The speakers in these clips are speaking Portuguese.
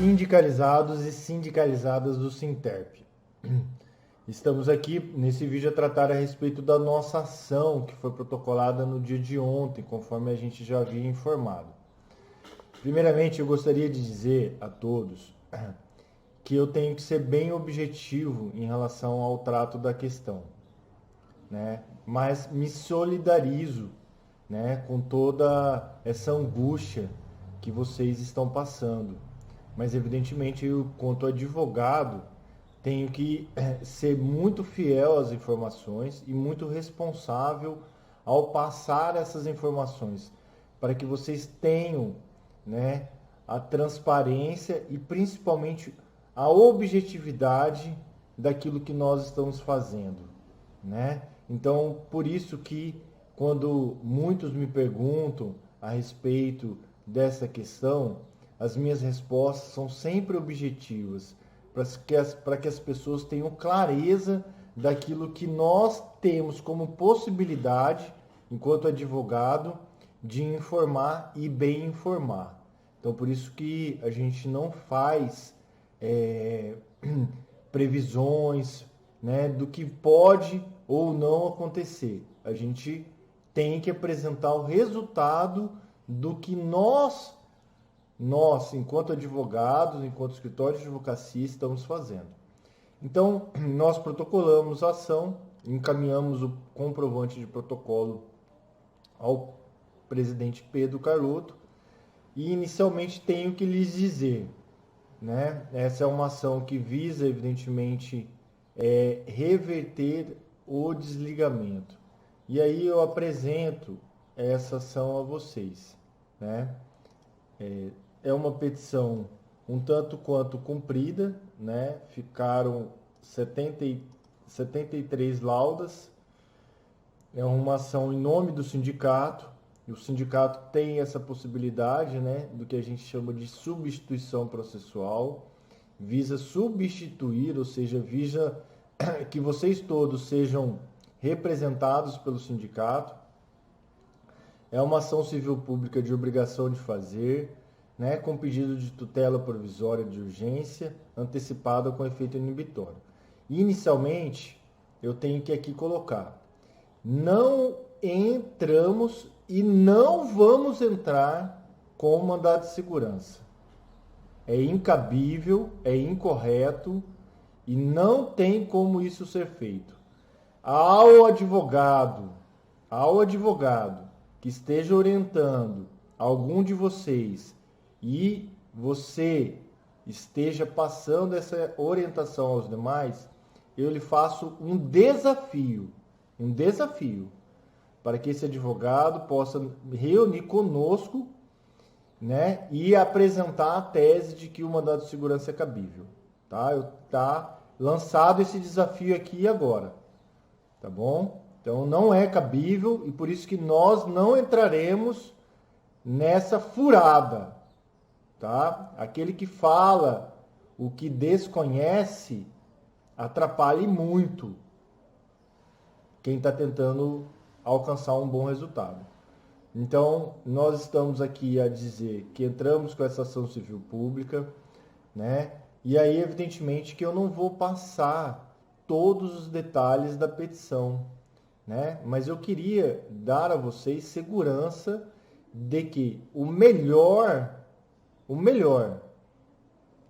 sindicalizados e sindicalizadas do Sinterp. Estamos aqui nesse vídeo a tratar a respeito da nossa ação que foi protocolada no dia de ontem, conforme a gente já havia informado. Primeiramente, eu gostaria de dizer a todos que eu tenho que ser bem objetivo em relação ao trato da questão, né? Mas me solidarizo, né, com toda essa angústia que vocês estão passando. Mas evidentemente eu, quanto advogado, tenho que ser muito fiel às informações e muito responsável ao passar essas informações, para que vocês tenham, né, a transparência e principalmente a objetividade daquilo que nós estamos fazendo, né? Então, por isso que quando muitos me perguntam a respeito dessa questão, as minhas respostas são sempre objetivas, para que as pessoas tenham clareza daquilo que nós temos como possibilidade, enquanto advogado, de informar e bem informar. Então, por isso que a gente não faz previsões, né, do que pode ou não acontecer. A gente tem que apresentar o resultado do que nós, enquanto advogados, enquanto escritório de advocacia, estamos fazendo. Então, nós protocolamos a ação, encaminhamos o comprovante de protocolo ao presidente Pedro Carlotto e inicialmente tenho que lhes dizer, né? Essa é uma ação que visa, evidentemente, reverter o desligamento. E aí eu apresento essa ação a vocês, né? É uma petição um tanto quanto cumprida, né? Ficaram 73 laudas. É uma ação em nome do sindicato, e o sindicato tem essa possibilidade, né, do que a gente chama de substituição processual, visa substituir, ou seja, visa que vocês todos sejam representados pelo sindicato. É uma ação civil pública de obrigação de fazer, né, com pedido de tutela provisória de urgência, antecipada com efeito inibitório. Inicialmente, eu tenho que aqui colocar: não entramos e não vamos entrar com mandado de segurança. É incabível, é incorreto e não tem como isso ser feito. Ao advogado que esteja orientando algum de vocês e você esteja passando essa orientação aos demais, eu lhe faço um desafio para que esse advogado possa reunir conosco, né, e apresentar a tese de que o mandado de segurança é cabível, tá? Tá lançado esse desafio aqui e agora, tá bom? Então não é cabível e por isso que nós não entraremos nessa furada, tá? Aquele que fala o que desconhece atrapalha muito quem está tentando alcançar um bom resultado. Então, nós estamos aqui a dizer que entramos com essa ação civil pública, né? E aí, evidentemente, que eu não vou passar todos os detalhes da petição, né? Mas eu queria dar a vocês segurança de que o melhor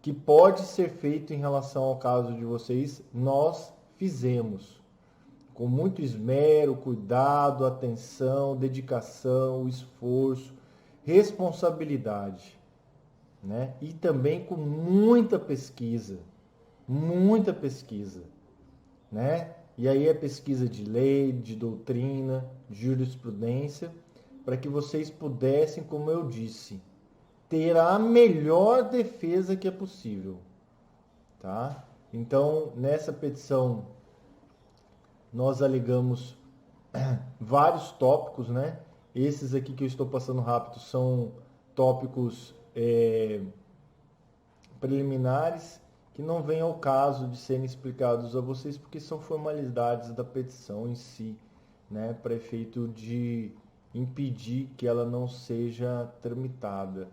que pode ser feito em relação ao caso de vocês, nós fizemos. Com muito esmero, cuidado, atenção, dedicação, esforço, responsabilidade, né? E também com muita pesquisa, né? E aí é pesquisa de lei, de doutrina, de jurisprudência, para que vocês pudessem, como eu disse, ter a melhor defesa que é possível, tá? Então, nessa petição nós alegamos vários tópicos, né? Esses aqui que eu estou passando rápido são tópicos preliminares que não vem ao caso de serem explicados a vocês porque são formalidades da petição em si, né? Para efeito de impedir que ela não seja tramitada,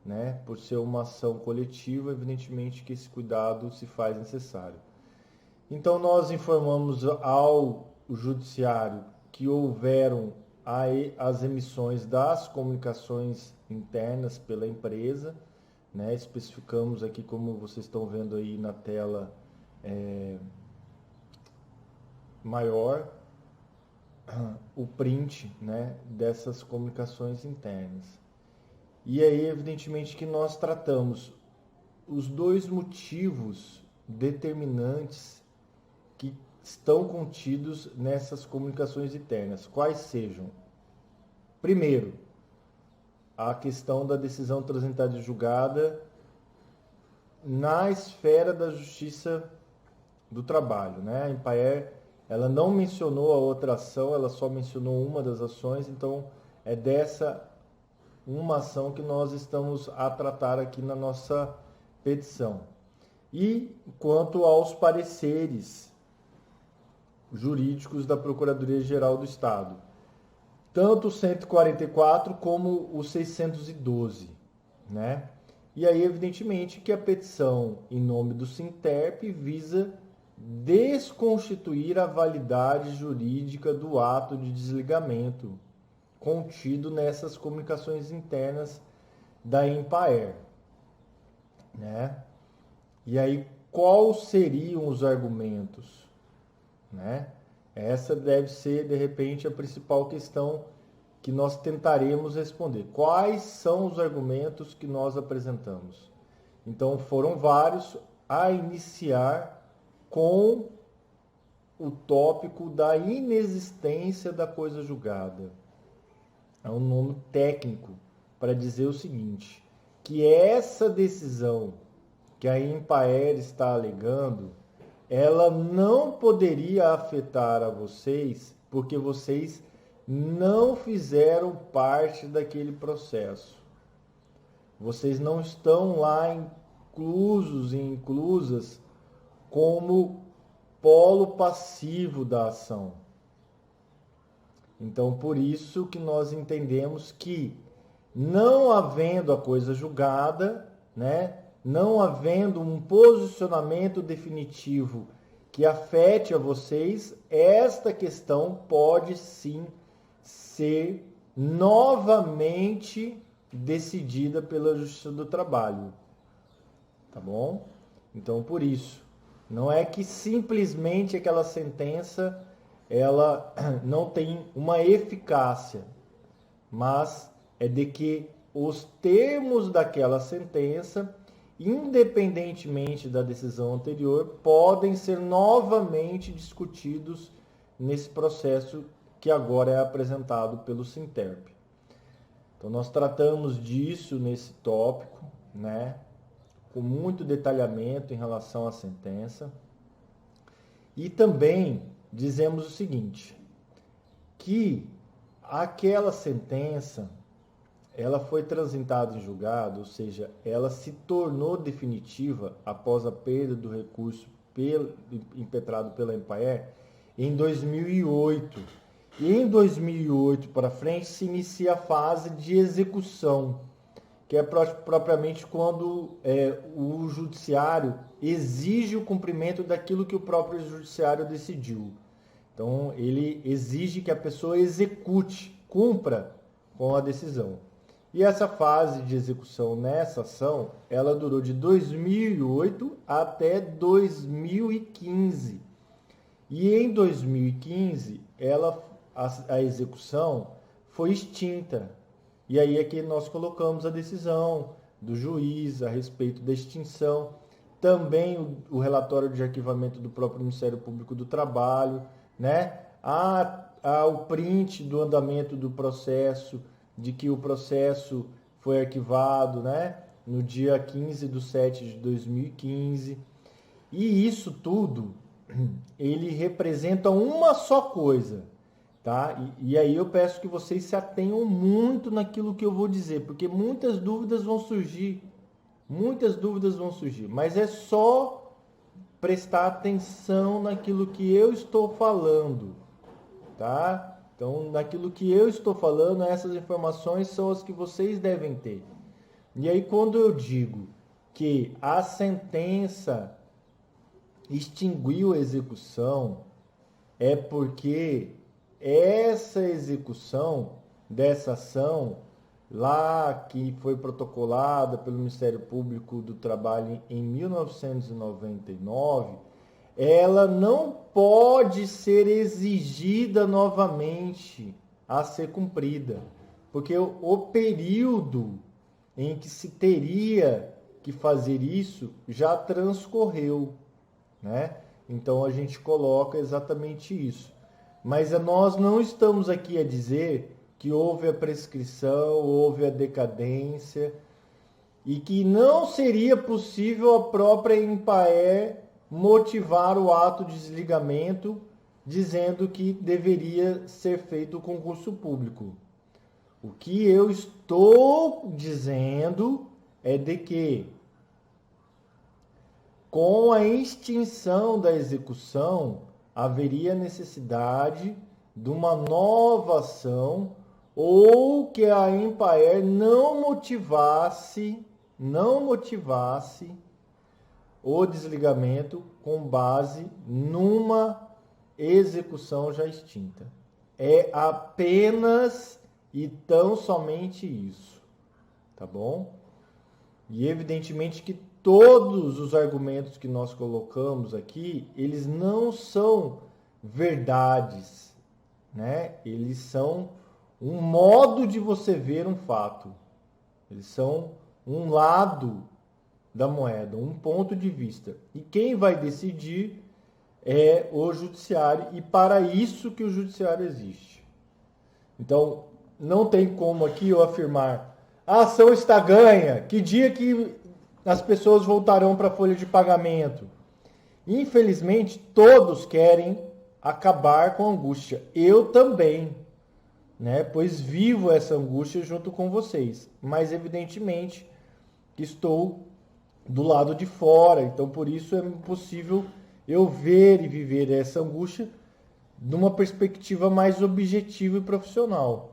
né? Por ser uma ação coletiva, evidentemente que esse cuidado se faz necessário. Então nós informamos ao judiciário que houveram as emissões das comunicações internas pela empresa, né? Especificamos aqui, como vocês estão vendo aí na tela maior, o print, né, dessas comunicações internas. E aí, evidentemente, que nós tratamos os dois motivos determinantes que estão contidos nessas comunicações internas. Quais sejam? Primeiro, a questão da decisão transitada e julgada na esfera da Justiça do Trabalho, né? A Empaer, ela não mencionou a outra ação, ela só mencionou uma das ações, então é dessa uma ação que nós estamos a tratar aqui na nossa petição. E quanto aos pareceres jurídicos da Procuradoria-Geral do Estado, tanto o 144 como o 612, né? E aí, evidentemente, que a petição em nome do Sinterp visa desconstituir a validade jurídica do ato de desligamento contido nessas comunicações internas da Empaer, né? E aí, quais seriam os argumentos, né? Essa deve ser, de repente, a principal questão que nós tentaremos responder. Quais são os argumentos que nós apresentamos? Então, foram vários, a iniciar com o tópico da inexistência da coisa julgada. É um nome técnico para dizer o seguinte, que essa decisão que a Empaer está alegando, ela não poderia afetar a vocês, porque vocês não fizeram parte daquele processo. Vocês não estão lá inclusos e inclusas como polo passivo da ação. Então, por isso que nós entendemos que, não havendo a coisa julgada, né, não havendo um posicionamento definitivo que afete a vocês, esta questão pode sim ser novamente decidida pela Justiça do Trabalho. Tá bom? Então, por isso, não é que simplesmente aquela sentença ela não tem uma eficácia, mas é de que os termos daquela sentença, independentemente da decisão anterior, podem ser novamente discutidos nesse processo que agora é apresentado pelo Sinterp. Então nós tratamos disso nesse tópico, né, com muito detalhamento em relação à sentença. E também dizemos o seguinte, que aquela sentença, ela foi transitada em julgado, ou seja, ela se tornou definitiva após a perda do recurso impetrado pela Empaer em 2008. E em 2008 para frente se inicia a fase de execução, que é propriamente quando o judiciário exige o cumprimento daquilo que o próprio judiciário decidiu. Então, ele exige que a pessoa execute, cumpra com a decisão. E essa fase de execução nessa ação, ela durou de 2008 até 2015. E em 2015, a execução foi extinta. E aí é que nós colocamos a decisão do juiz a respeito da extinção, também o relatório de arquivamento do próprio Ministério Público do Trabalho, né? O print do andamento do processo, de que o processo foi arquivado, né, no dia 15/7/2015. E isso tudo, ele representa uma só coisa, tá? E aí eu peço que vocês se atenham muito naquilo que eu vou dizer, porque muitas dúvidas vão surgir, mas é só prestar atenção naquilo que eu estou falando, tá? Então, naquilo que eu estou falando, essas informações são as que vocês devem ter. E aí, quando eu digo que a sentença extinguiu a execução, é porque essa execução dessa ação, lá que foi protocolada pelo Ministério Público do Trabalho em 1999, ela não pode ser exigida novamente a ser cumprida, porque o período em que se teria que fazer isso já transcorreu, né? Então a gente coloca exatamente isso. Mas nós não estamos aqui a dizer que houve a prescrição, houve a decadência e que não seria possível a própria Empaer motivar o ato de desligamento dizendo que deveria ser feito o concurso público. O que eu estou dizendo é de que, com a extinção da execução, haveria necessidade de uma nova ação ou que a Empaer não motivasse o desligamento com base numa execução já extinta. É apenas e tão somente isso, tá bom? E evidentemente que todos os argumentos que nós colocamos aqui, eles não são verdades, né? Eles são um modo de você ver um fato. Eles são um lado da moeda, um ponto de vista. E quem vai decidir é o judiciário, e para isso que o judiciário existe. Então, não tem como aqui eu afirmar a ação está ganha, que dia que as pessoas voltarão para a folha de pagamento. Infelizmente, todos querem acabar com a angústia. Eu também, né? Pois vivo essa angústia junto com vocês. Mas, evidentemente, que estou do lado de fora. Então, por isso é impossível eu ver e viver essa angústia de uma perspectiva mais objetiva e profissional,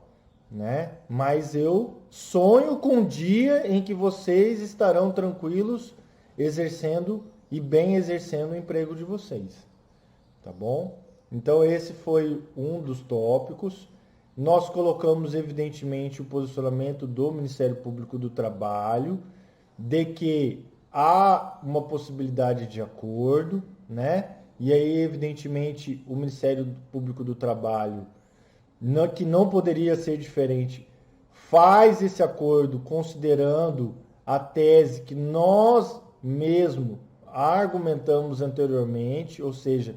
né? Mas eu sonho com um dia em que vocês estarão tranquilos exercendo e bem exercendo o emprego de vocês, tá bom? Então esse foi um dos tópicos. Nós colocamos evidentemente o posicionamento do Ministério Público do Trabalho de que há uma possibilidade de acordo, né? E aí evidentemente o Ministério Público do Trabalho, que não poderia ser diferente, faz esse acordo considerando a tese que nós mesmo argumentamos anteriormente, ou seja,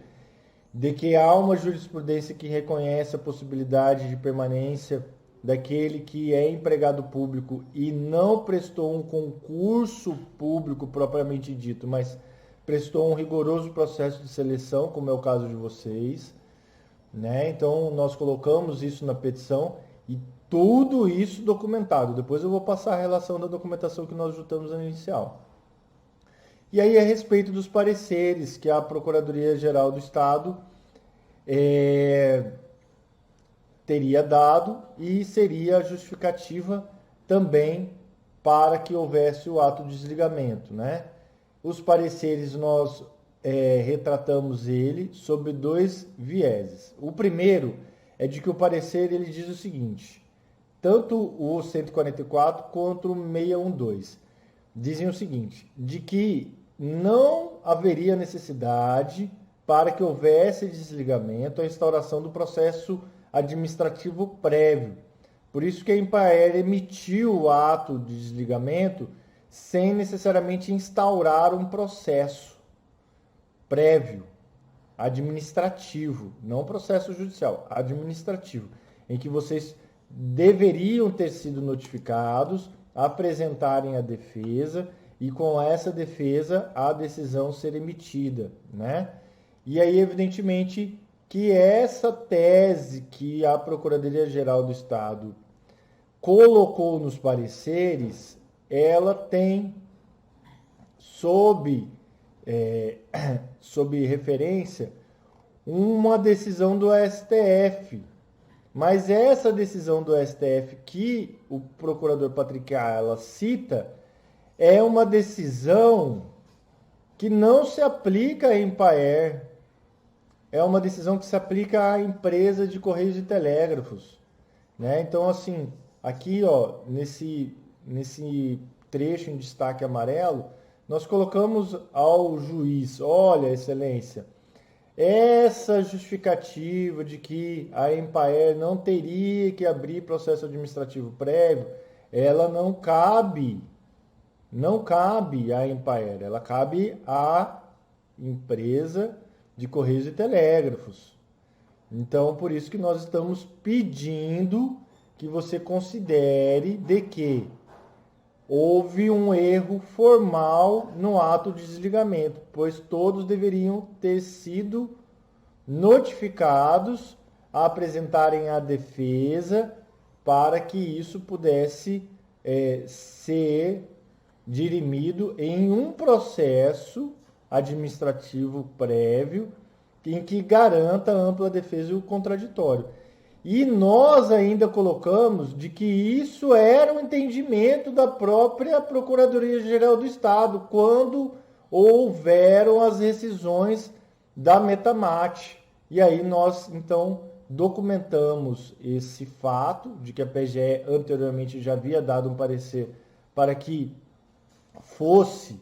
de que há uma jurisprudência que reconhece a possibilidade de permanência daquele que é empregado público e não prestou um concurso público propriamente dito, mas prestou um rigoroso processo de seleção, como é o caso de vocês, né? Então, nós colocamos isso na petição e tudo isso documentado. Depois eu vou passar a relação da documentação que nós juntamos na inicial. E aí, a respeito dos pareceres que a Procuradoria-Geral do Estado teria dado e seria a justificativa também para que houvesse o ato de desligamento, né? Os pareceres nós retratamos ele sob dois vieses. O primeiro é de que o parecer ele diz o seguinte, tanto o 144 quanto o 612 dizem o seguinte, de que não haveria necessidade para que houvesse desligamento a instauração do processo administrativo prévio. Por isso que a Empaer emitiu o ato de desligamento sem necessariamente instaurar um processo prévio, administrativo, não processo judicial, administrativo, em que vocês deveriam ter sido notificados, apresentarem a defesa e com essa defesa a decisão ser emitida, né? E aí, evidentemente, que essa tese que a Procuradoria-Geral do Estado colocou nos pareceres, ela tem sob referência uma decisão do STF, Mas essa decisão do STF que o procurador Patrick Ayala cita é uma decisão que não se aplica a Empaer, é uma decisão que se aplica à empresa de Correios e Telégrafos, né? Então, assim, aqui, ó, nesse trecho em destaque amarelo, nós colocamos ao juiz, olha, excelência, essa justificativa de que a Empaer não teria que abrir processo administrativo prévio, ela não cabe à Empaer, ela cabe à empresa de Correios e Telégrafos. Então, por isso que nós estamos pedindo que você considere de que houve um erro formal no ato de desligamento, pois todos deveriam ter sido notificados a apresentarem a defesa para que isso pudesse ser dirimido em um processo administrativo prévio em que garanta a ampla defesa e o contraditório. E nós ainda colocamos de que isso era um entendimento da própria Procuradoria-Geral do Estado, quando houveram as rescisões da Metamate. E aí nós, então, documentamos esse fato de que a PGE anteriormente já havia dado um parecer para que fosse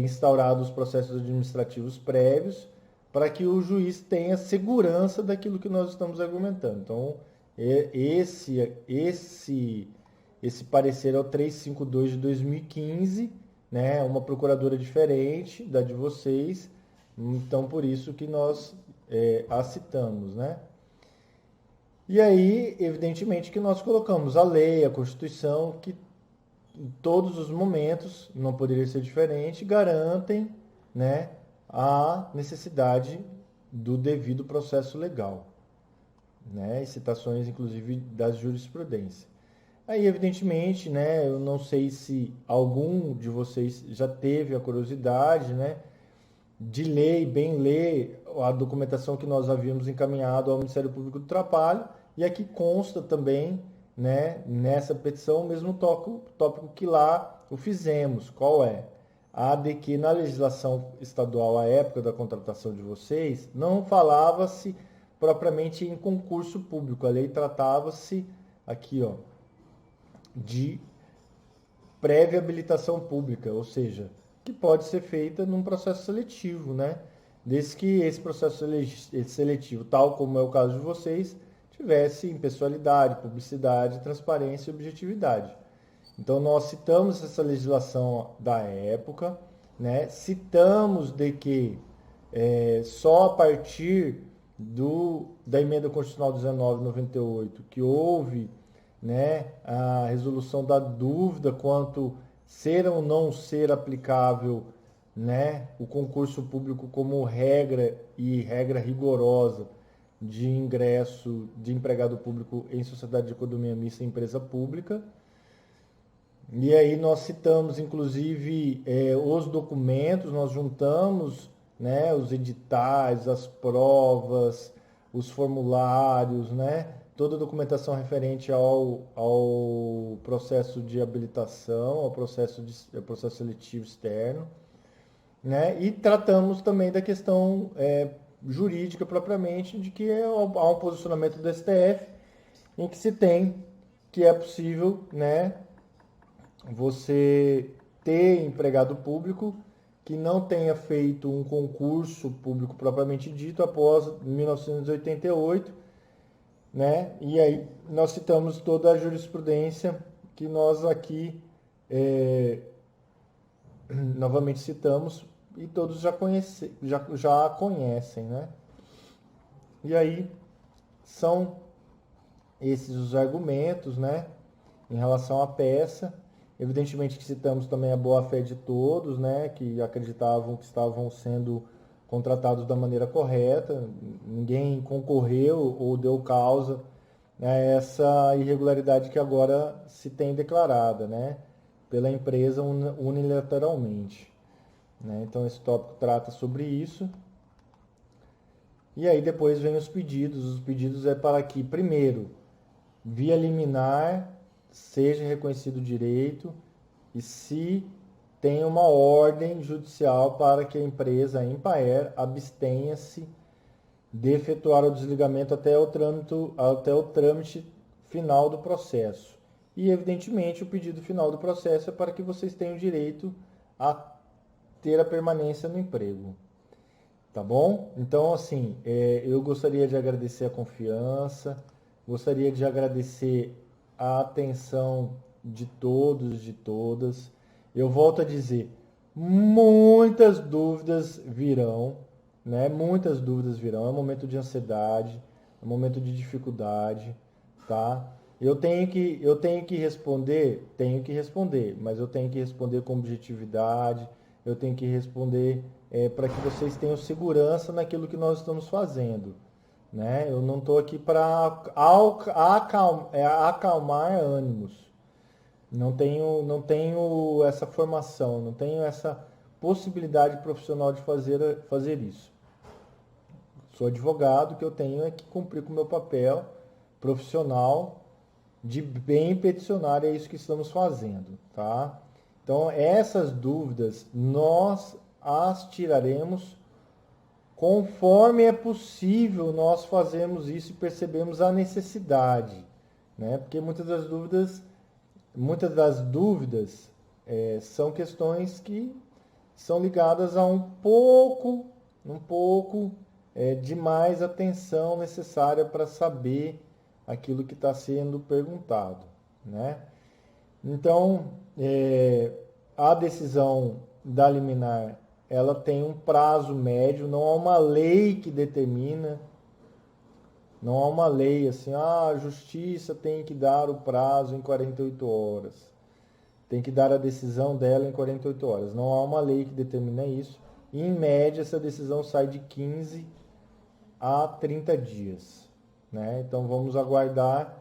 instaurados os processos administrativos prévios, para que o juiz tenha segurança daquilo que nós estamos argumentando. Então, esse parecer é o 352 de 2015, né? Uma procuradora diferente da de vocês, então por isso que nós a citamos, né? E aí, evidentemente, que nós colocamos a lei, a Constituição, que em todos os momentos, não poderia ser diferente, garantem, né, a necessidade do devido processo legal, né, e citações, inclusive, da jurisprudência. Aí, evidentemente, né, eu não sei se algum de vocês já teve a curiosidade, né, de ler e bem ler a documentação que nós havíamos encaminhado ao Ministério Público do Trabalho, e aqui consta também, né, nessa petição, o mesmo tópico que lá o fizemos. Qual é? A de que na legislação estadual, à época da contratação de vocês, não falava-se propriamente em concurso público. A lei tratava-se, aqui, ó, de prévia habilitação pública, ou seja, que pode ser feita num processo seletivo, né? Desde que esse processo seletivo, tal como é o caso de vocês, tivesse impessoalidade, publicidade, transparência e objetividade. Então, nós citamos essa legislação da época, né? Citamos de que só a partir da Emenda Constitucional 1998 que houve, né, a resolução da dúvida quanto ser ou não ser aplicável, né, o concurso público como regra e regra rigorosa de ingresso de empregado público em sociedade de economia mista e empresa pública. E aí nós citamos, inclusive, os documentos, nós juntamos, né, os editais, as provas, os formulários, né, toda a documentação referente ao processo de habilitação, ao processo seletivo externo, né, e tratamos também da questão jurídica propriamente, de que há um posicionamento do STF em que se tem que é possível, né, você ter empregado público que não tenha feito um concurso público propriamente dito após 1988, né? E aí nós citamos toda a jurisprudência que nós aqui novamente citamos e todos já conhecem, né? E aí são esses os argumentos, né, em relação à peça. Evidentemente que citamos também a boa-fé de todos, né, que acreditavam que estavam sendo contratados da maneira correta, ninguém concorreu ou deu causa a essa irregularidade que agora se tem declarada, né, pela empresa unilateralmente, né? Então esse tópico trata sobre isso. E aí depois vem os pedidos. Os pedidos é para que, primeiro, via liminar, seja reconhecido o direito e se tem uma ordem judicial para que a empresa, a Empaer, abstenha-se de efetuar o desligamento até o trâmite final do processo. E, evidentemente, o pedido final do processo é para que vocês tenham direito a ter a permanência no emprego. Tá bom? Então, assim, eu gostaria de agradecer a confiança, gostaria de agradecer a atenção de todos, de todas. Eu volto a dizer, muitas dúvidas virão, né? Muitas dúvidas virão. É um momento de ansiedade, é um momento de dificuldade, tá? Eu tenho que responder, mas eu tenho que responder com objetividade, eu tenho que responder para que vocês tenham segurança naquilo que nós estamos fazendo, né? Eu não estou aqui para acalmar ânimos. Não tenho essa formação, não tenho essa possibilidade profissional de fazer isso. Sou advogado, o que eu tenho é que cumprir com o meu papel profissional de bem peticionar, é isso que estamos fazendo, tá? Então, essas dúvidas nós as tiraremos conforme é possível nós fazermos isso e percebemos a necessidade, né? Porque muitas das dúvidas são questões que são ligadas a um pouco de mais atenção necessária para saber aquilo que está sendo perguntado, né? Então, a decisão da liminar, ela tem um prazo médio, não há uma lei que determina, não há uma lei assim, a justiça tem que dar o prazo em 48 horas, tem que dar a decisão dela em 48 horas. Não há uma lei que determina isso. E, em média, essa decisão sai de 15 a 30 dias, né? Então, vamos aguardar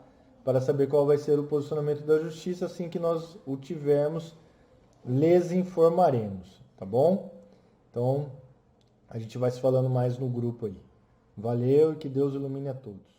para saber qual vai ser o posicionamento da justiça. Assim que nós o tivermos, lhes informaremos, tá bom? Então, a gente vai se falando mais no grupo aí. Valeu e que Deus ilumine a todos.